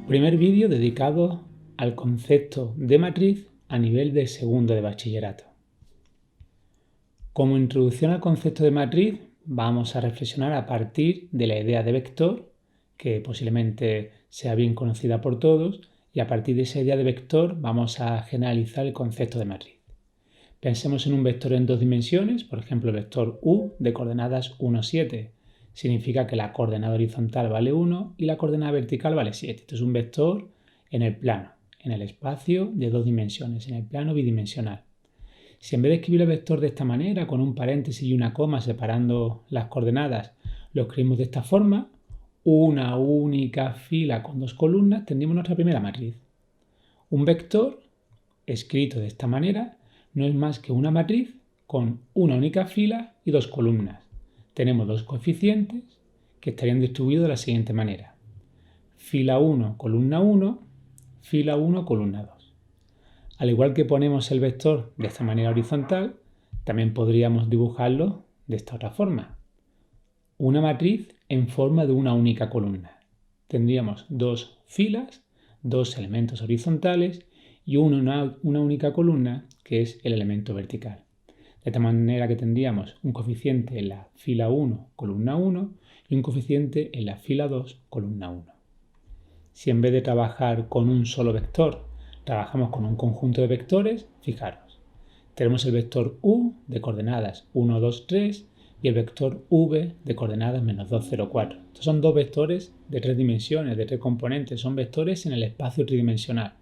Primer vídeo dedicado al concepto de matriz a nivel de segundo de bachillerato. Como introducción al concepto de matriz, vamos a reflexionar a partir de la idea de vector, que posiblemente sea bien conocida por todos, y a partir de esa idea de vector vamos a generalizar el concepto de matriz. Pensemos en un vector en dos dimensiones, por ejemplo el vector u de coordenadas 1, 7. Significa que la coordenada horizontal vale 1 y la coordenada vertical vale 7. Esto es un vector en el plano, en el espacio de dos dimensiones, en el plano bidimensional. Si en vez de escribir el vector de esta manera, con un paréntesis y una coma separando las coordenadas, lo escribimos de esta forma, una única fila con dos columnas, tendríamos nuestra primera matriz. Un vector escrito de esta manera no es más que una matriz con una única fila y dos columnas. Tenemos dos coeficientes que estarían distribuidos de la siguiente manera. Fila 1, columna 1, fila 1, columna 2. Al igual que ponemos el vector de esta manera horizontal, también podríamos dibujarlo de esta otra forma. Una matriz en forma de una única columna. Tendríamos dos filas, dos elementos horizontales y una única columna que es el elemento vertical. De esta manera que tendríamos un coeficiente en la fila 1, columna 1 y un coeficiente en la fila 2, columna 1. Si en vez de trabajar con un solo vector, trabajamos con un conjunto de vectores, fijaros, tenemos el vector u de coordenadas 1, 2, 3 y el vector v de coordenadas menos 2, 0, 4. Estos son dos vectores de tres dimensiones, de tres componentes, son vectores en el espacio tridimensional.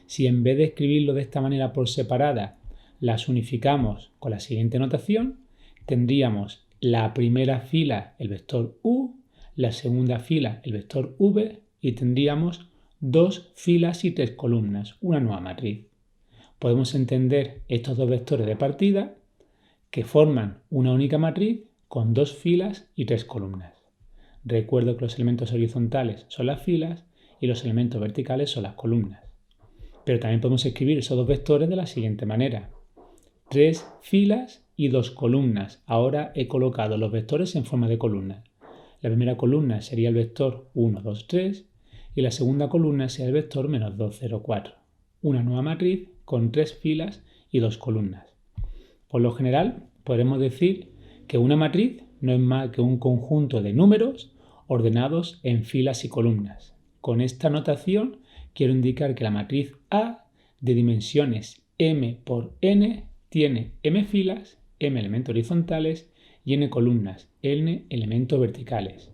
Si en vez de escribirlo de esta manera por separada, las unificamos con la siguiente notación, tendríamos la primera fila el vector u, la segunda fila el vector v y tendríamos dos filas y tres columnas, una nueva matriz. Podemos entender estos dos vectores de partida que forman una única matriz con dos filas y tres columnas. Recuerdo que los elementos horizontales son las filas y los elementos verticales son las columnas. Pero también podemos escribir esos dos vectores de la siguiente manera. Tres filas y dos columnas. Ahora he colocado los vectores en forma de columna. La primera columna sería el vector 1, 2, 3 y la segunda columna sería el vector menos 2, 0, 4. Una nueva matriz con tres filas y dos columnas. Por lo general, podremos decir que una matriz no es más que un conjunto de números ordenados en filas y columnas. Con esta notación quiero indicar que la matriz A de dimensiones m por n tiene m filas, m elementos horizontales y n columnas, n elementos verticales.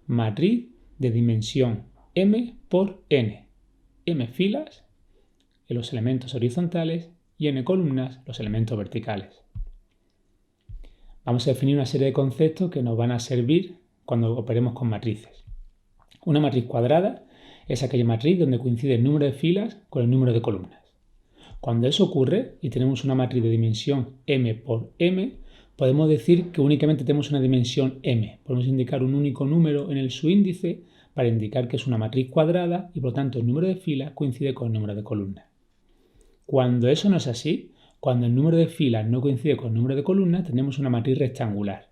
Matriz de dimensión m por n, m filas en los elementos horizontales y n columnas los elementos verticales. Vamos a definir una serie de conceptos que nos van a servir cuando operemos con matrices. Una matriz cuadrada es aquella matriz donde coincide el número de filas con el número de columnas. Cuando eso ocurre y tenemos una matriz de dimensión m por m, podemos decir que únicamente tenemos una dimensión m. Podemos indicar un único número en el subíndice para indicar que es una matriz cuadrada y por lo tanto el número de filas coincide con el número de columnas. Cuando eso no es así, cuando el número de filas no coincide con el número de columnas, tenemos una matriz rectangular.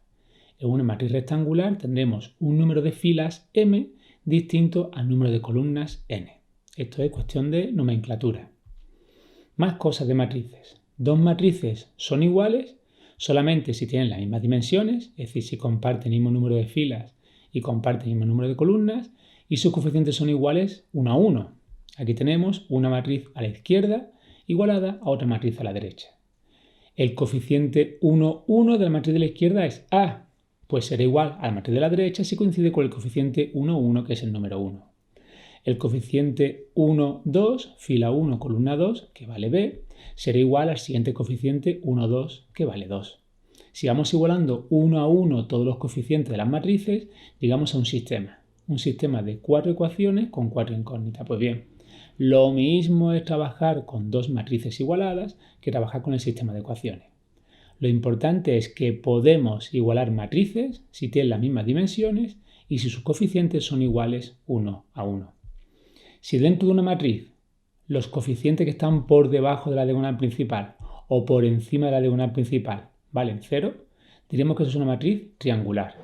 En una matriz rectangular tendremos un número de filas m distinto al número de columnas n. Esto es cuestión de nomenclatura. Más cosas de matrices. Dos matrices son iguales solamente si tienen las mismas dimensiones, es decir, si comparten el mismo número de filas y comparten el mismo número de columnas, y sus coeficientes son iguales 1 a 1. Aquí tenemos una matriz a la izquierda igualada a otra matriz a la derecha. El coeficiente 1, 1 de la matriz de la izquierda es A, pues será igual a la matriz de la derecha si coincide con el coeficiente 1, 1, que es el número 1. El coeficiente 1, 2, fila 1, columna 2, que vale B, será igual al siguiente coeficiente 1, 2, que vale 2. Si vamos igualando 1 a 1 todos los coeficientes de las matrices, llegamos a un sistema de 4 ecuaciones con 4 incógnitas. Pues bien, lo mismo es trabajar con dos matrices igualadas que trabajar con el sistema de ecuaciones. Lo importante es que podemos igualar matrices si tienen las mismas dimensiones y si sus coeficientes son iguales 1 a 1. Si dentro de una matriz los coeficientes que están por debajo de la diagonal principal o por encima de la diagonal principal valen 0, diremos que eso es una matriz triangular.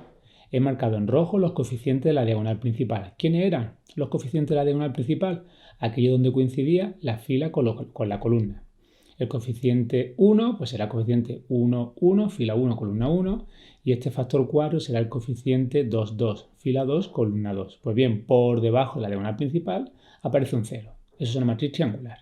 he marcado en rojo los coeficientes de la diagonal principal. ¿Quiénes eran los coeficientes de la diagonal principal? Aquello donde coincidía la fila con la columna. El coeficiente 1 pues será el coeficiente 1, 1, fila 1, columna 1, y este factor 4 será el coeficiente 2, 2, fila 2, columna 2. Pues bien, por debajo de la diagonal principal aparece un 0. Eso es una matriz triangular.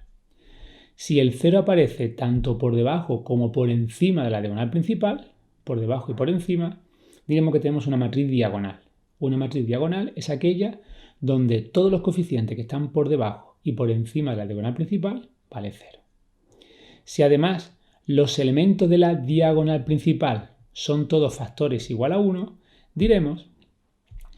Si el 0 aparece tanto por debajo como por encima de la diagonal principal, por debajo y por encima, diremos que tenemos una matriz diagonal. Una matriz diagonal es aquella donde todos los coeficientes que están por debajo y por encima de la diagonal principal vale 0. Si además los elementos de la diagonal principal son todos factores igual a 1, diremos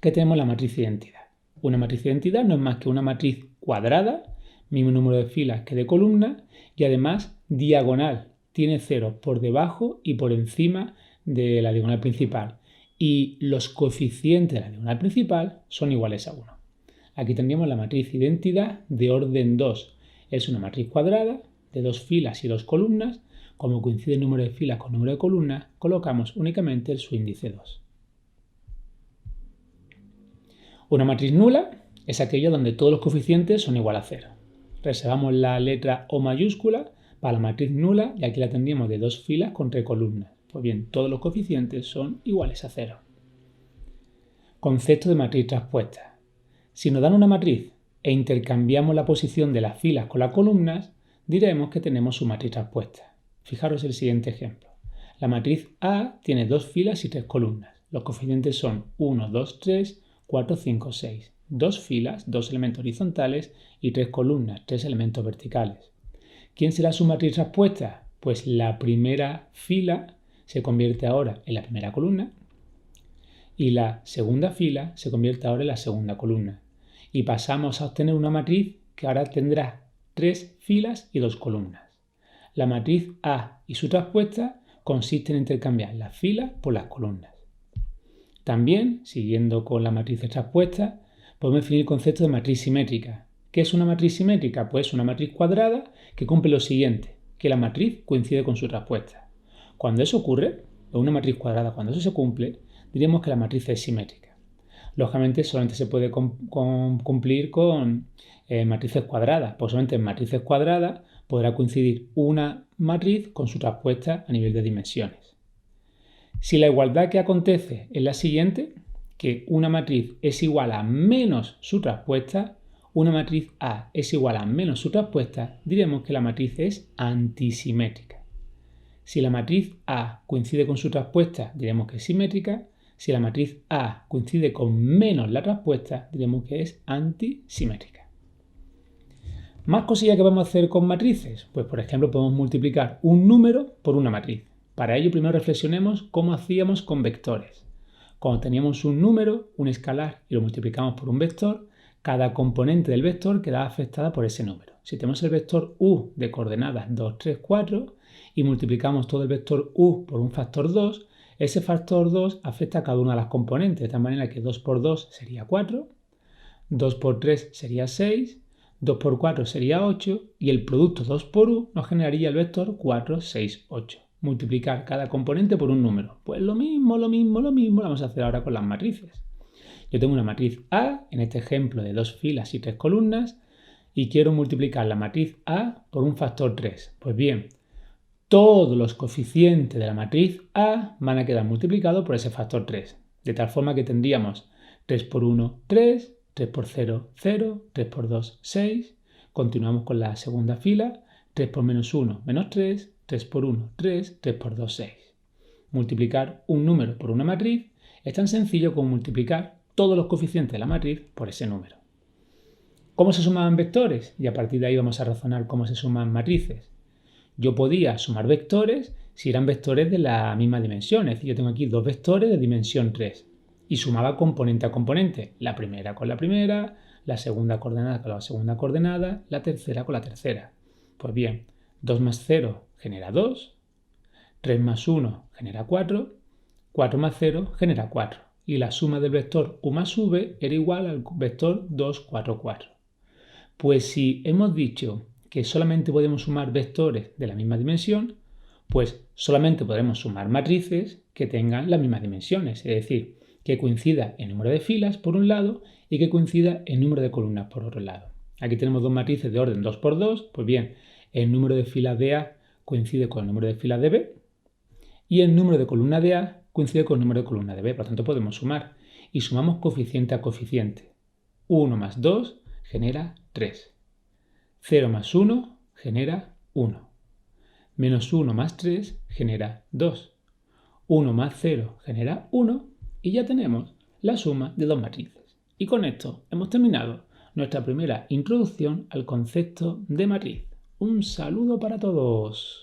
que tenemos la matriz de identidad. Una matriz de identidad no es más que una matriz cuadrada, mismo número de filas que de columnas, y además diagonal. Tiene ceros por debajo y por encima de la diagonal principal. Y los coeficientes de la diagonal principal son iguales a 1. Aquí tendríamos la matriz identidad de orden 2. Es una matriz cuadrada de 2 filas y 2 columnas. Como coincide el número de filas con el número de columnas, colocamos únicamente su índice 2. Una matriz nula es aquella donde todos los coeficientes son igual a 0. Reservamos la letra O mayúscula para la matriz nula y aquí la tendríamos de 2 filas con 3 columnas. Pues bien, todos los coeficientes son iguales a 0. Concepto de matriz traspuesta. Si nos dan una matriz e intercambiamos la posición de las filas con las columnas, diremos que tenemos su matriz traspuesta. Fijaros el siguiente ejemplo. La matriz A tiene 2 filas y 3 columnas. Los coeficientes son 1, 2, 3, 4, 5, 6. 2 filas, 2 elementos horizontales y 3 columnas, 3 elementos verticales. ¿Quién será su matriz traspuesta? Pues la primera fila se convierte ahora en la primera columna y la segunda fila se convierte ahora en la segunda columna. Y pasamos a obtener una matriz que ahora tendrá 3 filas y 2 columnas. La matriz A y su traspuesta consiste en intercambiar las filas por las columnas. También, siguiendo con la matriz traspuesta, podemos definir el concepto de matriz simétrica. ¿Qué es una matriz simétrica? Pues una matriz cuadrada que cumple lo siguiente, que la matriz coincide con su traspuesta. Cuando eso ocurre, o una matriz cuadrada, cuando eso se cumple, diremos que la matriz es simétrica. Lógicamente solamente se puede cumplir con matrices cuadradas, pues solamente en matrices cuadradas podrá coincidir una matriz con su traspuesta a nivel de dimensiones. Si la igualdad que acontece es la siguiente, que una matriz es igual a menos su traspuesta, una matriz A es igual a menos su traspuesta, diremos que la matriz es antisimétrica. Si la matriz A coincide con su traspuesta, diremos que es simétrica. Si la matriz A coincide con menos la traspuesta, diremos que es antisimétrica. ¿Más cosillas que vamos a hacer con matrices? Pues por ejemplo podemos multiplicar un número por una matriz. Para ello primero reflexionemos cómo hacíamos con vectores. Cuando teníamos un número, un escalar y lo multiplicamos por un vector, cada componente del vector quedaba afectada por ese número. Si tenemos el vector u de coordenadas 2, 3, 4 y multiplicamos todo el vector u por un factor 2, ese factor 2 afecta a cada una de las componentes, de tal manera que 2 por 2 sería 4, 2 por 3 sería 6, 2 por 4 sería 8 y el producto 2 por u nos generaría el vector 4, 6, 8. Multiplicar cada componente por un número. Pues lo mismo lo vamos a hacer ahora con las matrices. Yo tengo una matriz A, en este ejemplo de 2 filas y 3 columnas, y quiero multiplicar la matriz A por un factor 3. Pues bien, todos los coeficientes de la matriz A van a quedar multiplicados por ese factor 3. De tal forma que tendríamos 3 por 1, 3, 3 por 0, 0, 3 por 2, 6. Continuamos con la segunda fila, 3 por menos 1, menos 3, 3 por 1, 3, 3 por 2, 6. Multiplicar un número por una matriz es tan sencillo como multiplicar todos los coeficientes de la matriz por ese número. ¿Cómo se sumaban vectores? Y a partir de ahí vamos a razonar cómo se suman matrices. Yo podía sumar vectores si eran vectores de la misma dimensión. Es decir, yo tengo aquí dos vectores de dimensión 3 y sumaba componente a componente. La primera con la primera, la segunda coordenada con la segunda coordenada, la tercera con la tercera. Pues bien, 2 más 0 genera 2, 3 más 1 genera 4, 4 más 0 genera 4. Y la suma del vector u más v era igual al vector 2, 4, 4. Pues si hemos dicho que solamente podemos sumar vectores de la misma dimensión, pues solamente podremos sumar matrices que tengan las mismas dimensiones. Es decir, que coincida en número de filas por un lado y que coincida en número de columnas por otro lado. Aquí tenemos dos matrices de orden 2 por 2, pues bien, el número de filas de A coincide con el número de filas de B y el número de columnas de A coincide con el número de columnas de B, por lo tanto podemos sumar y sumamos coeficiente a coeficiente. 1 más 2 genera 3. 0 más 1 genera 1. Menos 1 más 3 genera 2. 1 más 0 genera 1 y ya tenemos la suma de dos matrices. Y con esto hemos terminado nuestra primera introducción al concepto de matriz. Un saludo para todos.